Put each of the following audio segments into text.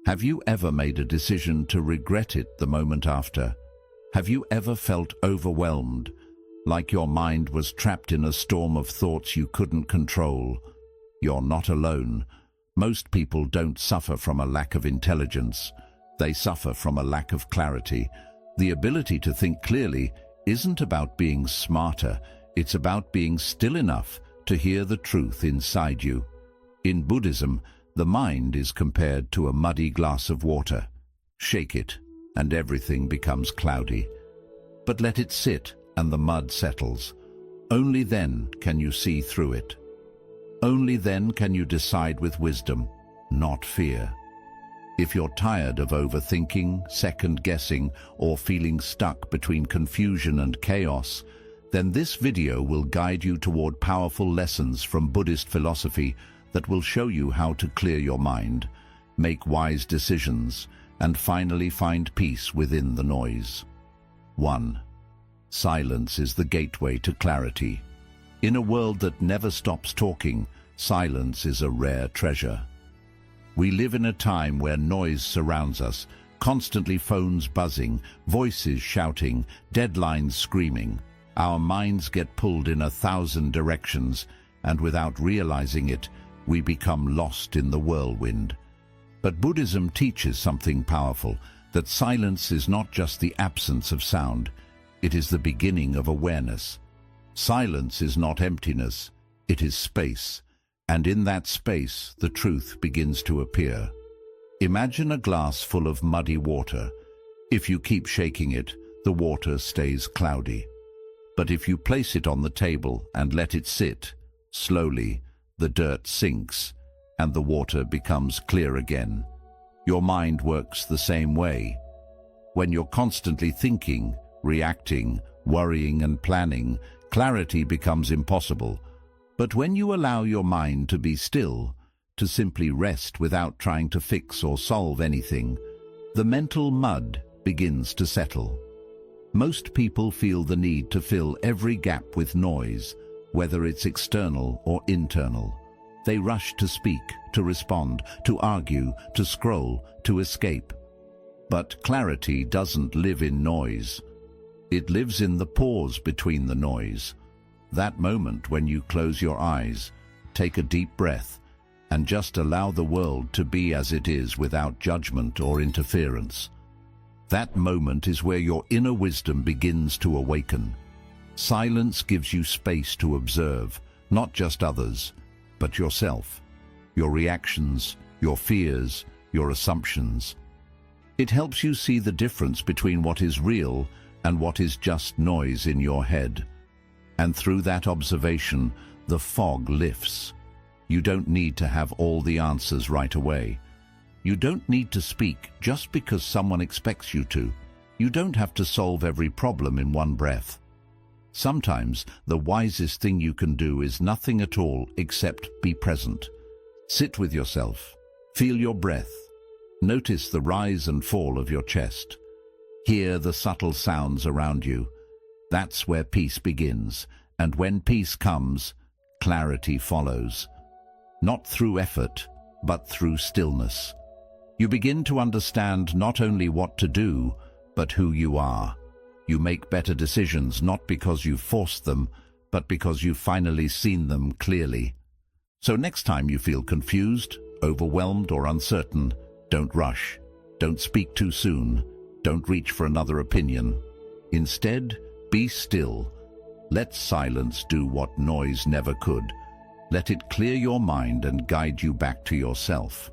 Have you ever made a decision to regret it the moment after? Have you ever felt overwhelmed, like your mind was trapped in a storm of thoughts you couldn't control? You're not alone. Most people don't suffer from a lack of intelligence. They suffer from a lack of clarity. The ability to think clearly isn't about being smarter. It's about being still enough to hear the truth inside you. In Buddhism, the mind is compared to a muddy glass of water. Shake it, and everything becomes cloudy. But let it sit, and the mud settles. Only then can you see through it. Only then can you decide with wisdom, not fear. If you're tired of overthinking, second-guessing, or feeling stuck between confusion and chaos, then this video will guide you toward powerful lessons from Buddhist philosophy that will show you how to clear your mind, make wise decisions, and finally find peace within the noise. 1. Silence is the gateway to clarity. In a world that never stops talking, silence is a rare treasure. We live in a time where noise surrounds us, constantly phones buzzing, voices shouting, deadlines screaming. Our minds get pulled in 1,000 directions, and without realizing it, we become lost in the whirlwind. But Buddhism teaches something powerful, that silence is not just the absence of sound, it is the beginning of awareness. Silence is not emptiness, it is space, and in that space the truth begins to appear. Imagine a glass full of muddy water. If you keep shaking it, the water stays cloudy. But if you place it on the table and let it sit, slowly, the dirt sinks, and the water becomes clear again. Your mind works the same way. When you're constantly thinking, reacting, worrying and planning, clarity becomes impossible. But when you allow your mind to be still, to simply rest without trying to fix or solve anything, the mental mud begins to settle. Most people feel the need to fill every gap with noise, whether it's external or internal. They rush to speak, to respond, to argue, to scroll, to escape. But clarity doesn't live in noise. It lives in the pause between the noise. That moment when you close your eyes, take a deep breath, and just allow the world to be as it is without judgment or interference. That moment is where your inner wisdom begins to awaken. Silence gives you space to observe, not just others, but yourself, your reactions, your fears, your assumptions. It helps you see the difference between what is real and what is just noise in your head. And through that observation, the fog lifts. You don't need to have all the answers right away. You don't need to speak just because someone expects you to. You don't have to solve every problem in one breath. Sometimes the wisest thing you can do is nothing at all except be present. Sit with yourself. Feel your breath. Notice the rise and fall of your chest. Hear the subtle sounds around you. That's where peace begins, and when peace comes, clarity follows. Not through effort, but through stillness. You begin to understand not only what to do, but who you are. You make better decisions not because you forced them, but because you've finally seen them clearly. So next time you feel confused, overwhelmed or uncertain, don't rush. Don't speak too soon. Don't reach for another opinion. Instead, be still. Let silence do what noise never could. Let it clear your mind and guide you back to yourself.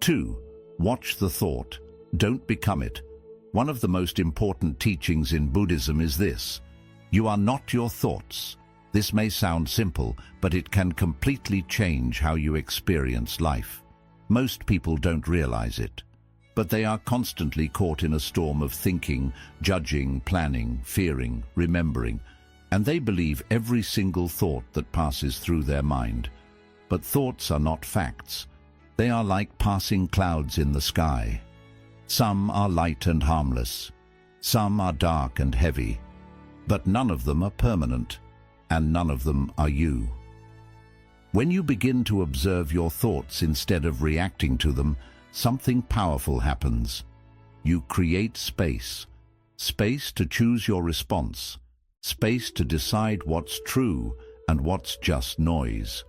2. Watch the thought. Don't become it. One of the most important teachings in Buddhism is this: you are not your thoughts. This may sound simple, but it can completely change how you experience life. Most people don't realize it, but they are constantly caught in a storm of thinking, judging, planning, fearing, remembering, and they believe every single thought that passes through their mind. But thoughts are not facts. They are like passing clouds in the sky. Some are light and harmless. Some are dark and heavy. But none of them are permanent, and none of them are you. When you begin to observe your thoughts instead of reacting to them, something powerful happens. You create space. Space to choose your response. Space to decide what's true and what's just noise.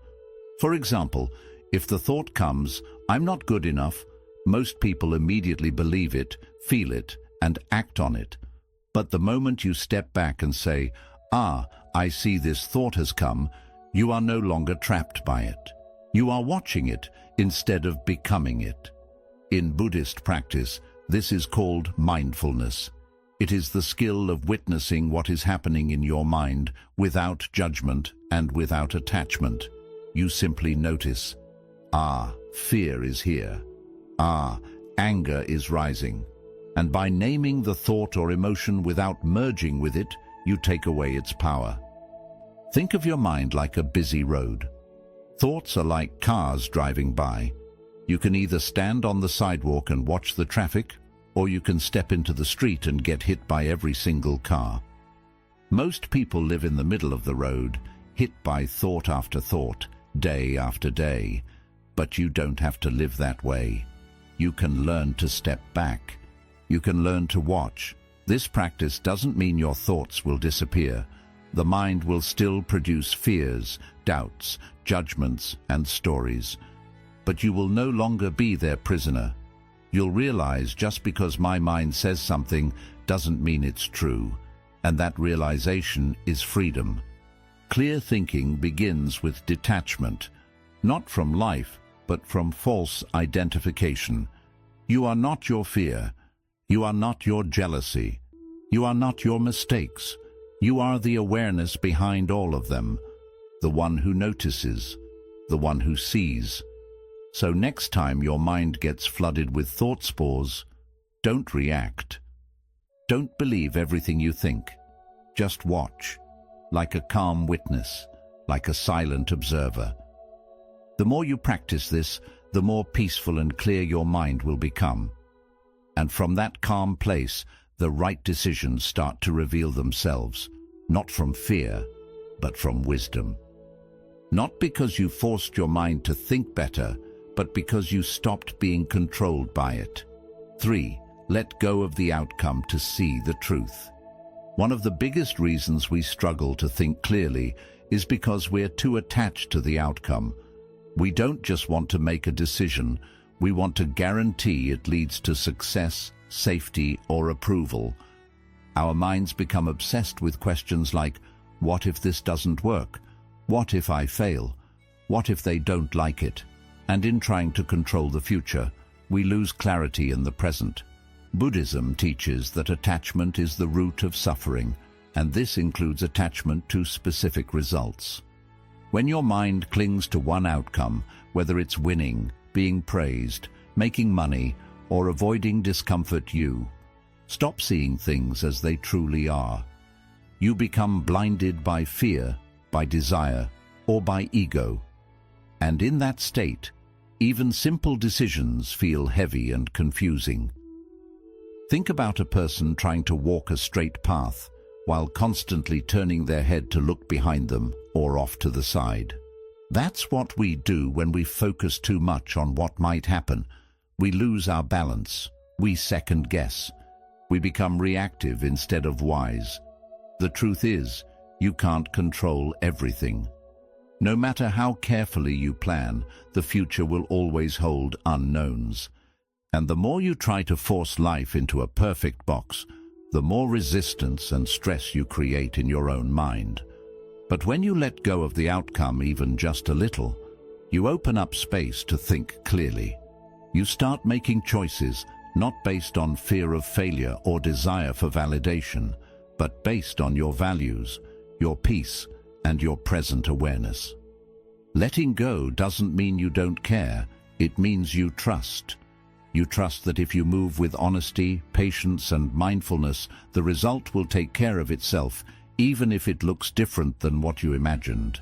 For example, if the thought comes, "I'm not good enough," most people immediately believe it, feel it, and act on it. But the moment you step back and say, I see this thought has come," you are no longer trapped by it. You are watching it instead of becoming it. In Buddhist practice, this is called mindfulness. It is the skill of witnessing what is happening in your mind without judgment and without attachment. You simply notice, fear is here. Anger is rising. And by naming the thought or emotion without merging with it, you take away its power. Think of your mind like a busy road. Thoughts are like cars driving by. You can either stand on the sidewalk and watch the traffic, or you can step into the street and get hit by every single car. Most people live in the middle of the road, hit by thought after thought, day after day. But you don't have to live that way. You can learn to step back. You can learn to watch. This practice doesn't mean your thoughts will disappear. The mind will still produce fears, doubts, judgments, and stories. But you will no longer be their prisoner. You'll realize just because my mind says something doesn't mean it's true. And that realization is freedom. Clear thinking begins with detachment, not from life, but from false identification. You are not your fear. You are not your jealousy. You are not your mistakes. You are the awareness behind all of them, the one who notices, the one who sees. So next time your mind gets flooded with thought spores, don't react. Don't believe everything you think. Just watch, like a calm witness, like a silent observer. The more you practice this, the more peaceful and clear your mind will become. And from that calm place, the right decisions start to reveal themselves, not from fear, but from wisdom. Not because you forced your mind to think better, but because you stopped being controlled by it. 3. Let go of the outcome to see the truth. One of the biggest reasons we struggle to think clearly is because we're too attached to the outcome. We don't just want to make a decision, we want to guarantee it leads to success, safety, or approval. Our minds become obsessed with questions like, what if this doesn't work? What if I fail? What if they don't like it? And in trying to control the future, we lose clarity in the present. Buddhism teaches that attachment is the root of suffering, and this includes attachment to specific results. When your mind clings to one outcome, whether it's winning, being praised, making money, or avoiding discomfort, you stop seeing things as they truly are. You become blinded by fear, by desire, or by ego. And in that state, even simple decisions feel heavy and confusing. Think about a person trying to walk a straight path while constantly turning their head to look behind them or off to the side. That's what we do when we focus too much on what might happen. We lose our balance. We second guess. We become reactive instead of wise. The truth is, you can't control everything. No matter how carefully you plan, the future will always hold unknowns. And the more you try to force life into a perfect box, the more resistance and stress you create in your own mind. But when you let go of the outcome even just a little, you open up space to think clearly. You start making choices not based on fear of failure or desire for validation, but based on your values, your peace, and your present awareness. Letting go doesn't mean you don't care, it means you trust. You trust that if you move with honesty, patience, and mindfulness, the result will take care of itself, even if it looks different than what you imagined.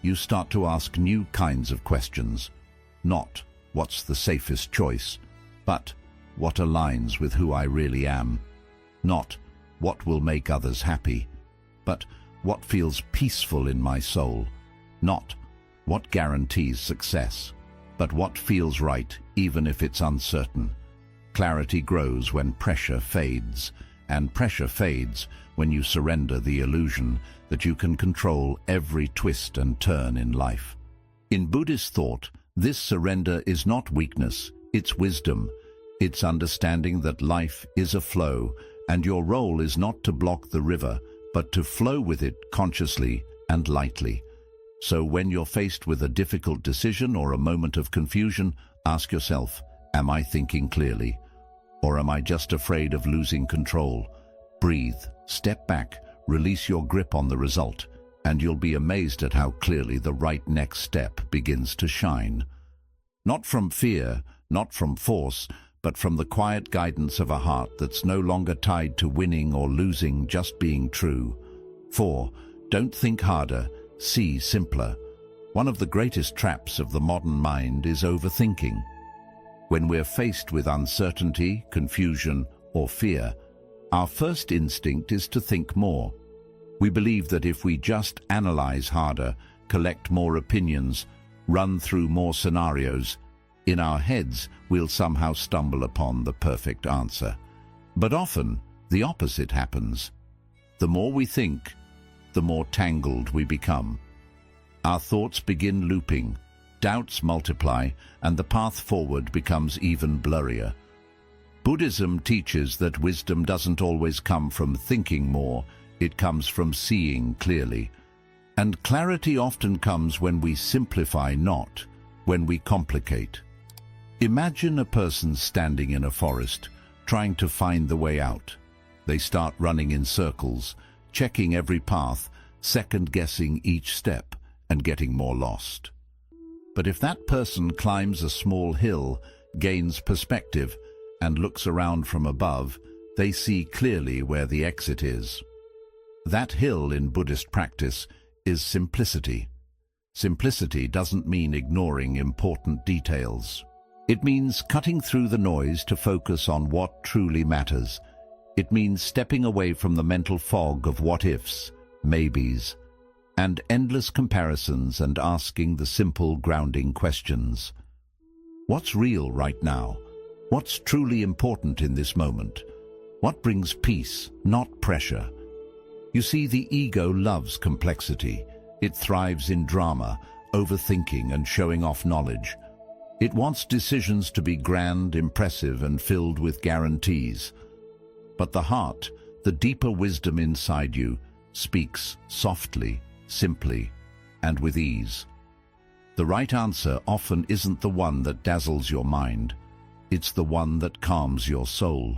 You start to ask new kinds of questions. Not, what's the safest choice? But, what aligns with who I really am? Not, what will make others happy? But, what feels peaceful in my soul? Not, what guarantees success? but what feels right, even if it's uncertain. Clarity grows when pressure fades, and pressure fades when you surrender the illusion that you can control every twist and turn in life. In Buddhist thought, this surrender is not weakness, it's wisdom. It's understanding that life is a flow, and your role is not to block the river, but to flow with it consciously and lightly. So when you're faced with a difficult decision or a moment of confusion, ask yourself, am I thinking clearly? Or am I just afraid of losing control? Breathe, step back, release your grip on the result, and you'll be amazed at how clearly the right next step begins to shine. Not from fear, not from force, but from the quiet guidance of a heart that's no longer tied to winning or losing, just being true. 4. Don't think harder, see simpler. One of the greatest traps of the modern mind is overthinking. When we're faced with uncertainty, confusion, or fear, our first instinct is to think more. We believe that if we just analyze harder, collect more opinions, run through more scenarios, in our heads we'll somehow stumble upon the perfect answer. But often, the opposite happens. The more we think, the more tangled we become. Our thoughts begin looping, doubts multiply, and the path forward becomes even blurrier. Buddhism teaches that wisdom doesn't always come from thinking more, it comes from seeing clearly. And clarity often comes when we simplify, not when we complicate. Imagine a person standing in a forest, trying to find the way out. They start running in circles, checking every path, second-guessing each step, and getting more lost. But if that person climbs a small hill, gains perspective, and looks around from above, they see clearly where the exit is. That hill in Buddhist practice is simplicity. Simplicity doesn't mean ignoring important details. It means cutting through the noise to focus on what truly matters. It means stepping away from the mental fog of what-ifs, maybes, and endless comparisons and asking the simple grounding questions. What's real right now? What's truly important in this moment? What brings peace, not pressure? You see, the ego loves complexity. It thrives in drama, overthinking, and showing off knowledge. It wants decisions to be grand, impressive, and filled with guarantees. But the heart, the deeper wisdom inside you, speaks softly, simply, and with ease. The right answer often isn't the one that dazzles your mind. It's the one that calms your soul.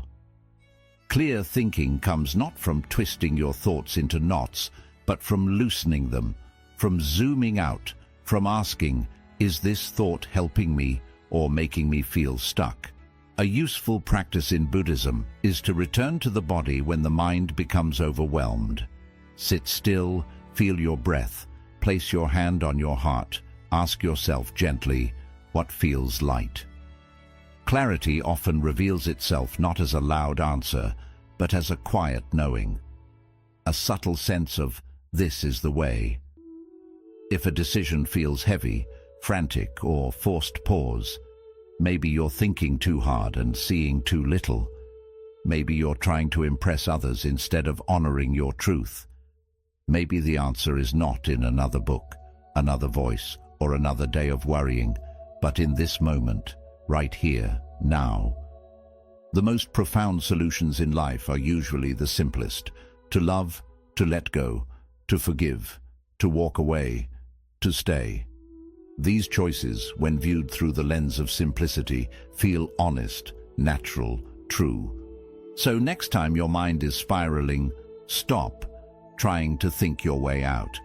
Clear thinking comes not from twisting your thoughts into knots, but from loosening them, from zooming out, from asking, is this thought helping me or making me feel stuck? A useful practice in Buddhism is to return to the body when the mind becomes overwhelmed. Sit still, feel your breath, place your hand on your heart, ask yourself gently, what feels light? Clarity often reveals itself not as a loud answer, but as a quiet knowing. A subtle sense of, this is the way. If a decision feels heavy, frantic, or forced, pause. Maybe you're thinking too hard and seeing too little. Maybe you're trying to impress others instead of honoring your truth. Maybe the answer is not in another book, another voice, or another day of worrying, but in this moment, right here, now. The most profound solutions in life are usually the simplest: to love, to let go, to forgive, to walk away, to stay. These choices, when viewed through the lens of simplicity, feel honest, natural, true. So next time your mind is spiraling, stop trying to think your way out.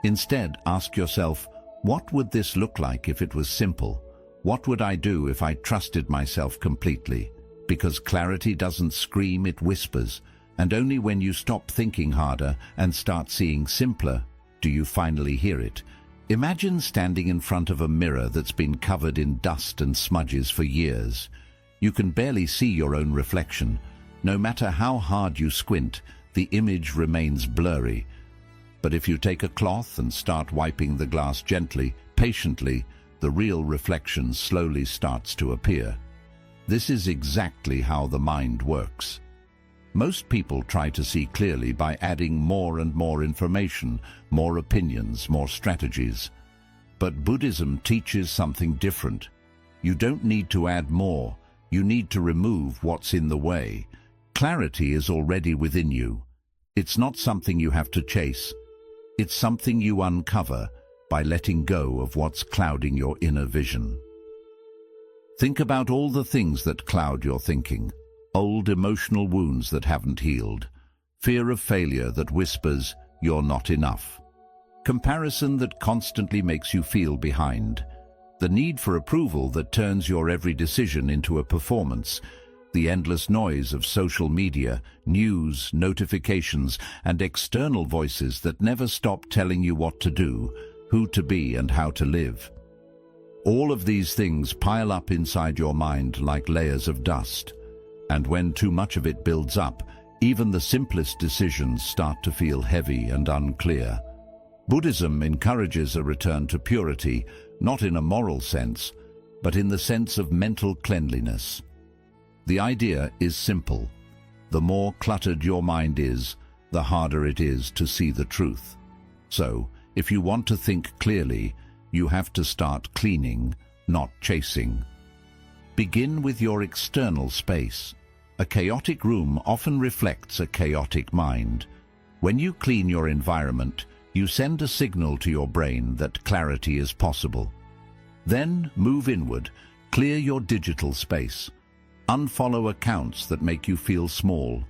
Instead, ask yourself, what would this look like if it was simple? What would I do if I trusted myself completely? Because clarity doesn't scream, it whispers. And only when you stop thinking harder and start seeing simpler do you finally hear it. Imagine standing in front of a mirror that's been covered in dust and smudges for years. You can barely see your own reflection. No matter how hard you squint, the image remains blurry. But if you take a cloth and start wiping the glass gently, patiently, the real reflection slowly starts to appear. This is exactly how the mind works. Most people try to see clearly by adding more and more information, more opinions, more strategies. But Buddhism teaches something different. You don't need to add more, you need to remove what's in the way. Clarity is already within you. It's not something you have to chase. It's something you uncover by letting go of what's clouding your inner vision. Think about all the things that cloud your thinking. Old emotional wounds that haven't healed. Fear of failure that whispers, "You're not enough." Comparison that constantly makes you feel behind. The need for approval that turns your every decision into a performance. The endless noise of social media, news, notifications, and external voices that never stop telling you what to do, who to be, and how to live. All of these things pile up inside your mind like layers of dust. And when too much of it builds up, even the simplest decisions start to feel heavy and unclear. Buddhism encourages a return to purity, not in a moral sense, but in the sense of mental cleanliness. The idea is simple. The more cluttered your mind is, the harder it is to see the truth. So, if you want to think clearly, you have to start cleaning, not chasing. Begin with your external space. A chaotic room often reflects a chaotic mind. When you clean your environment, you send a signal to your brain that clarity is possible. Then move inward, clear your digital space. Unfollow accounts that make you feel small.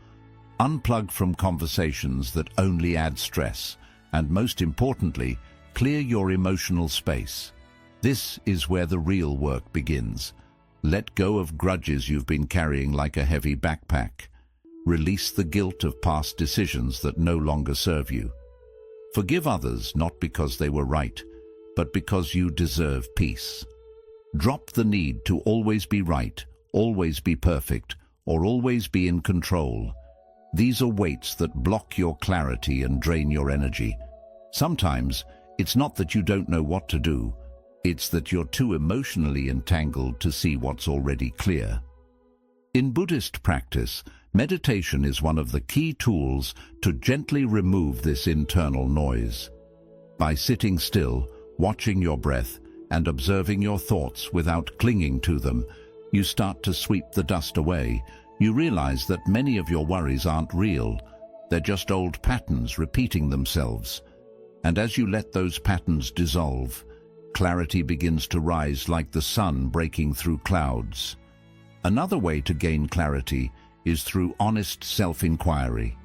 Unplug from conversations that only add stress. And most importantly, clear your emotional space. This is where the real work begins. Let go of grudges you've been carrying like a heavy backpack. Release the guilt of past decisions that no longer serve you. Forgive others not because they were right, but because you deserve peace. Drop the need to always be right, always be perfect, or always be in control. These are weights that block your clarity and drain your energy. Sometimes, it's not that you don't know what to do, it's that you're too emotionally entangled to see what's already clear. In Buddhist practice, meditation is one of the key tools to gently remove this internal noise. By sitting still, watching your breath, and observing your thoughts without clinging to them, you start to sweep the dust away. You realize that many of your worries aren't real. They're just old patterns repeating themselves. And as you let those patterns dissolve, clarity begins to rise like the sun breaking through clouds. Another way to gain clarity is through honest self-inquiry.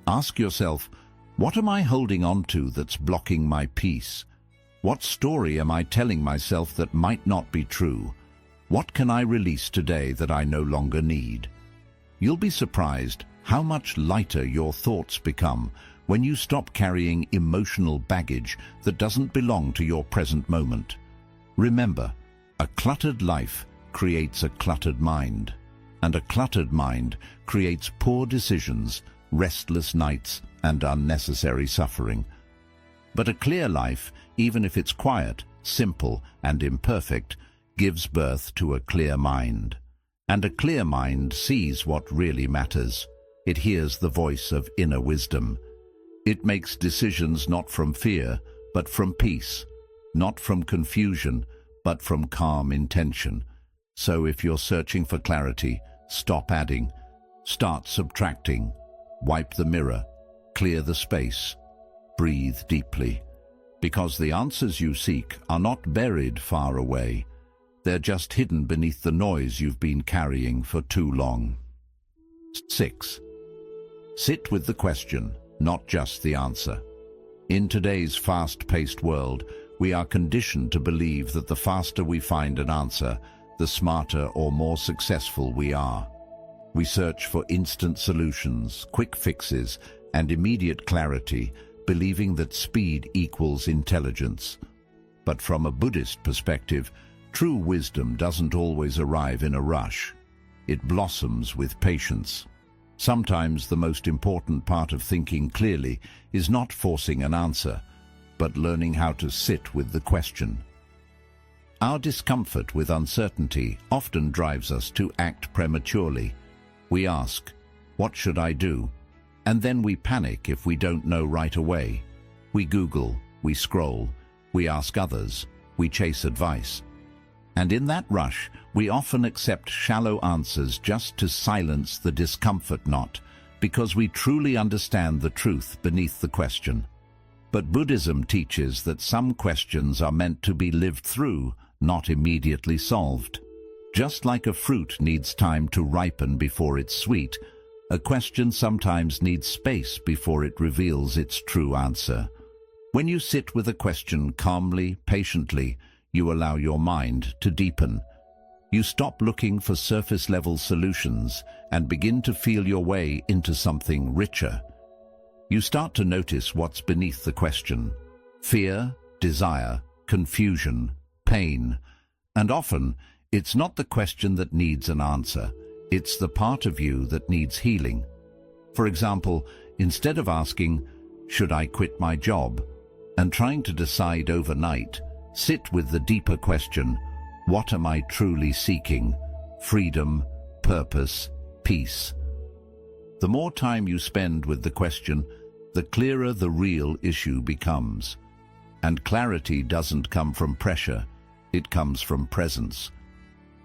Ask yourself, what am I holding on to that's blocking my peace? What story am I telling myself that might not be true? What can I release today that I no longer need? You'll be surprised how much lighter your thoughts become when you stop carrying emotional baggage that doesn't belong to your present moment. Remember, a cluttered life creates a cluttered mind, and a cluttered mind creates poor decisions, restless nights, and unnecessary suffering. But a clear life, even if it's quiet, simple, and imperfect, gives birth to a clear mind. And a clear mind sees what really matters. It hears the voice of inner wisdom. It makes decisions not from fear, but from peace, not from confusion, but from calm intention. So if you're searching for clarity, stop adding, start subtracting, wipe the mirror, clear the space, breathe deeply. Because the answers you seek are not buried far away. They're just hidden beneath the noise you've been carrying for too long. 6. Sit with the question, not just the answer. In today's fast-paced world, we are conditioned to believe that the faster we find an answer, the smarter or more successful we are. We search for instant solutions, quick fixes, and immediate clarity, believing that speed equals intelligence. But from a Buddhist perspective, true wisdom doesn't always arrive in a rush. It blossoms with patience. Sometimes the most important part of thinking clearly is not forcing an answer, but learning how to sit with the question. Our discomfort with uncertainty often drives us to act prematurely. We ask, "What should I do?" And then we panic if we don't know right away. We Google, we scroll, we ask others, we chase advice. And in that rush, we often accept shallow answers just to silence the discomfort knot, because we truly understand the truth beneath the question. But Buddhism teaches that some questions are meant to be lived through, not immediately solved. Just like a fruit needs time to ripen before it's sweet, a question sometimes needs space before it reveals its true answer. When you sit with a question calmly, patiently, you allow your mind to deepen. You stop looking for surface-level solutions and begin to feel your way into something richer. You start to notice what's beneath the question: fear, desire, confusion, pain. And often, it's not the question that needs an answer. It's the part of you that needs healing. For example, instead of asking, "Should I quit my job?" and trying to decide overnight, sit with the deeper question, "What am I truly seeking? Freedom, purpose, peace." The more time you spend with the question, the clearer the real issue becomes. And clarity doesn't come from pressure, it comes from presence.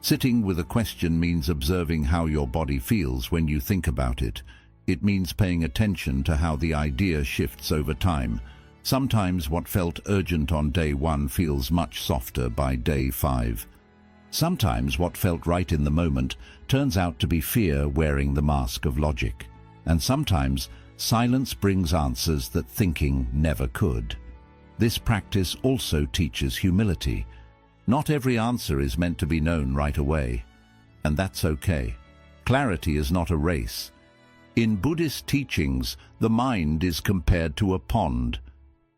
Sitting with a question means observing how your body feels when you think about it. It means paying attention to how the idea shifts over time. Sometimes what felt urgent on day 1 feels much softer by day 5. Sometimes what felt right in the moment turns out to be fear wearing the mask of logic. And sometimes silence brings answers that thinking never could. This practice also teaches humility. Not every answer is meant to be known right away, and that's okay. Clarity is not a race. In Buddhist teachings, the mind is compared to a pond.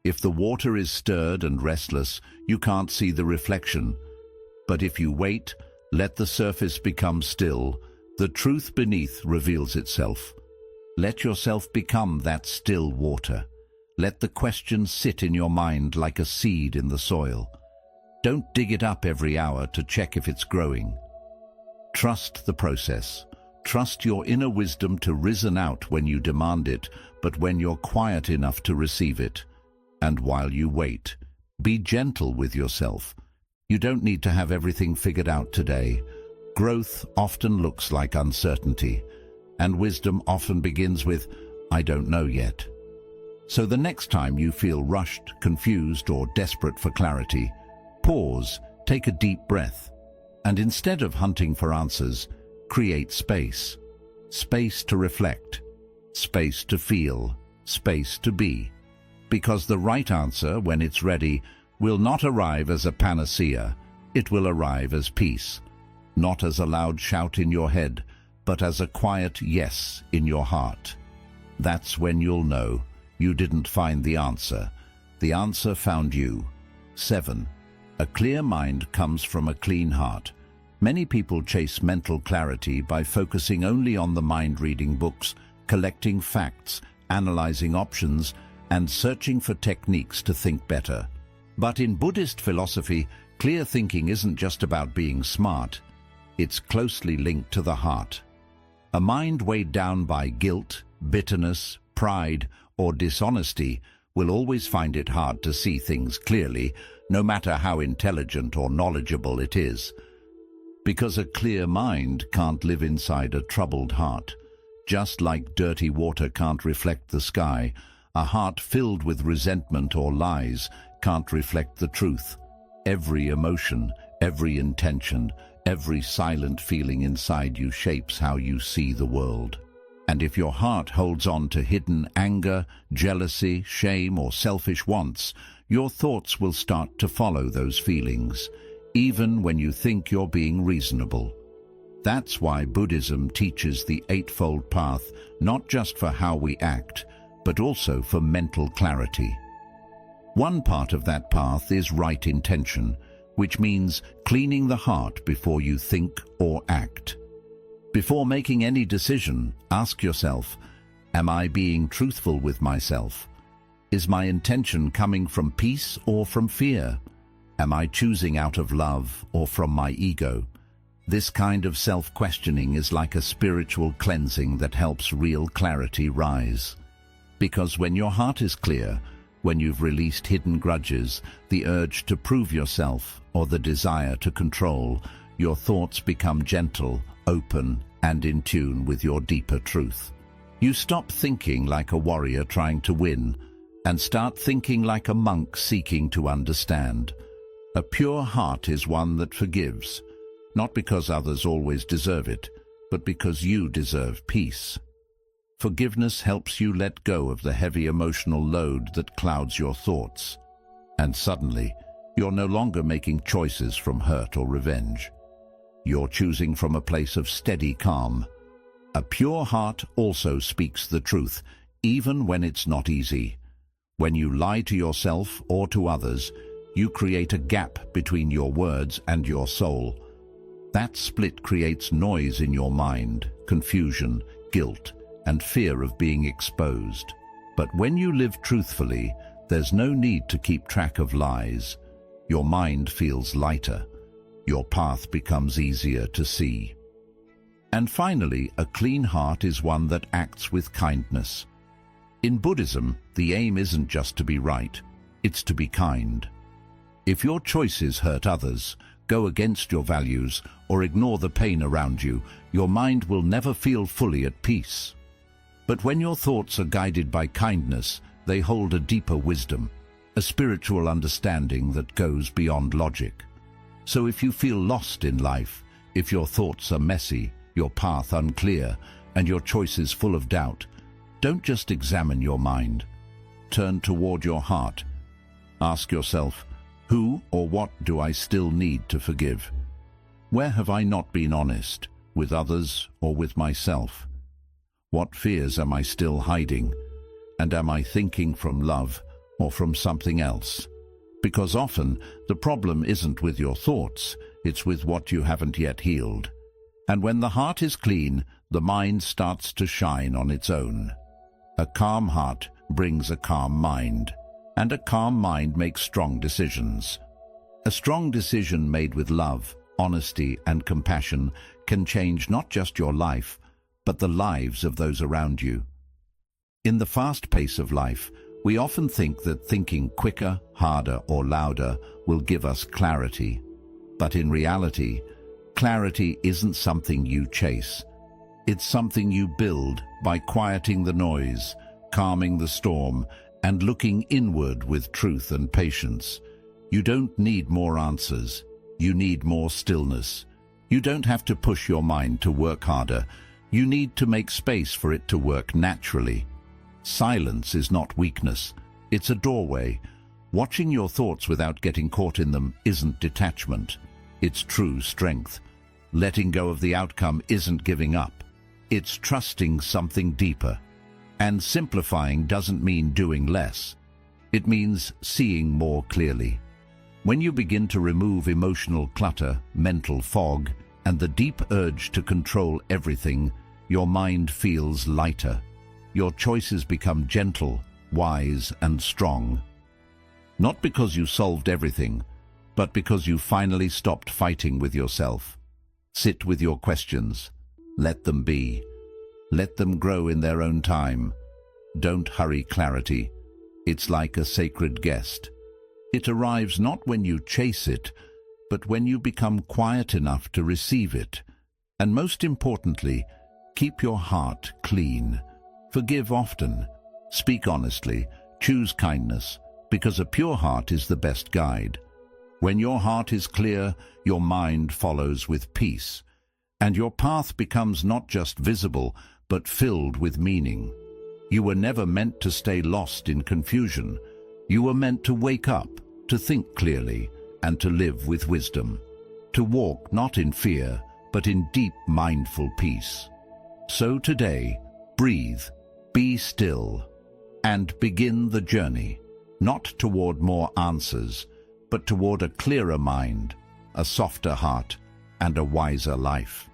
If the water is stirred and restless, you can't see the reflection. But if you wait, let the surface become still, the truth beneath reveals itself. Let yourself become that still water. Let the question sit in your mind like a seed in the soil. Don't dig it up every hour to check if it's growing. Trust the process. Trust your inner wisdom to reason out when you demand it, but when you're quiet enough to receive it. And while you wait, be gentle with yourself. You don't need to have everything figured out today. Growth often looks like uncertainty, and wisdom often begins with, "I don't know yet." So the next time you feel rushed, confused, or desperate for clarity, pause, take a deep breath, and instead of hunting for answers, create space. Space to reflect, space to feel, space to be. Because the right answer, when it's ready, will not arrive as a panacea. It will arrive as peace, not as a loud shout in your head, but as a quiet yes in your heart. That's when you'll know you didn't find the answer. The answer found you. 7. A clear mind comes from a clean heart. Many people chase mental clarity by focusing only on the mind-reading books, collecting facts, analyzing options, and searching for techniques to think better. But in Buddhist philosophy, clear thinking isn't just about being smart. It's closely linked to the heart. A mind weighed down by guilt, bitterness, pride, or dishonesty will always find it hard to see things clearly, no matter how intelligent or knowledgeable it is. Because a clear mind can't live inside a troubled heart. Just like dirty water can't reflect the sky, a heart filled with resentment or lies can't reflect the truth. Every emotion, every intention, every silent feeling inside you shapes how you see the world. And if your heart holds on to hidden anger, jealousy, shame, or selfish wants, your thoughts will start to follow those feelings, even when you think you're being reasonable. That's why Buddhism teaches the Eightfold Path, not just for how we act, but also for mental clarity. One part of that path is right intention, which means cleaning the heart before you think or act. Before making any decision, ask yourself, am I being truthful with myself? Is my intention coming from peace or from fear? Am I choosing out of love or from my ego? This kind of self-questioning is like a spiritual cleansing that helps real clarity rise. Because when your heart is clear, when you've released hidden grudges, the urge to prove yourself, or the desire to control, your thoughts become gentle, open, and in tune with your deeper truth. You stop thinking like a warrior trying to win, and start thinking like a monk seeking to understand. A pure heart is one that forgives, not because others always deserve it, but because you deserve peace. Forgiveness helps you let go of the heavy emotional load that clouds your thoughts. And suddenly, you're no longer making choices from hurt or revenge. You're choosing from a place of steady calm. A pure heart also speaks the truth, even when it's not easy. When you lie to yourself or to others, you create a gap between your words and your soul. That split creates noise in your mind, confusion, guilt, and fear of being exposed. But when you live truthfully, there's no need to keep track of lies. Your mind feels lighter. Your path becomes easier to see. And finally, a clean heart is one that acts with kindness. In Buddhism, the aim isn't just to be right, it's to be kind. If your choices hurt others, go against your values, or ignore the pain around you, your mind will never feel fully at peace. But when your thoughts are guided by kindness, they hold a deeper wisdom, a spiritual understanding that goes beyond logic. So if you feel lost in life, if your thoughts are messy, your path unclear, and your choices full of doubt, don't just examine your mind. Turn toward your heart. Ask yourself, who or what do I still need to forgive? Where have I not been honest, with others or with myself? What fears am I still hiding? And am I thinking from love or from something else? Because often the problem isn't with your thoughts, it's with what you haven't yet healed. And when the heart is clean, the mind starts to shine on its own. A calm heart brings a calm mind, and a calm mind makes strong decisions. A strong decision made with love, honesty, and compassion can change not just your life, but the lives of those around you. In the fast pace of life, we often think that thinking quicker, harder, or louder will give us clarity. But in reality, clarity isn't something you chase. It's something you build by quieting the noise, calming the storm, and looking inward with truth and patience. You don't need more answers. You need more stillness. You don't have to push your mind to work harder. You need to make space for it to work naturally. Silence is not weakness. It's a doorway. Watching your thoughts without getting caught in them isn't detachment. It's true strength. Letting go of the outcome isn't giving up. It's trusting something deeper. And simplifying doesn't mean doing less. It means seeing more clearly. When you begin to remove emotional clutter, mental fog, and the deep urge to control everything, your mind feels lighter. Your choices become gentle, wise, and strong. Not because you solved everything, but because you finally stopped fighting with yourself. Sit with your questions. Let them be. Let them grow in their own time. Don't hurry clarity. It's like a sacred guest. It arrives not when you chase it, but when you become quiet enough to receive it. And most importantly, keep your heart clean. Forgive often. Speak honestly. Choose kindness, because a pure heart is the best guide. When your heart is clear, your mind follows with peace, and your path becomes not just visible, but filled with meaning. You were never meant to stay lost in confusion. You were meant to wake up, to think clearly, and to live with wisdom. To walk not in fear, but in deep mindful peace. So today, breathe, be still, and begin the journey, not toward more answers, but toward a clearer mind, a softer heart, and a wiser life.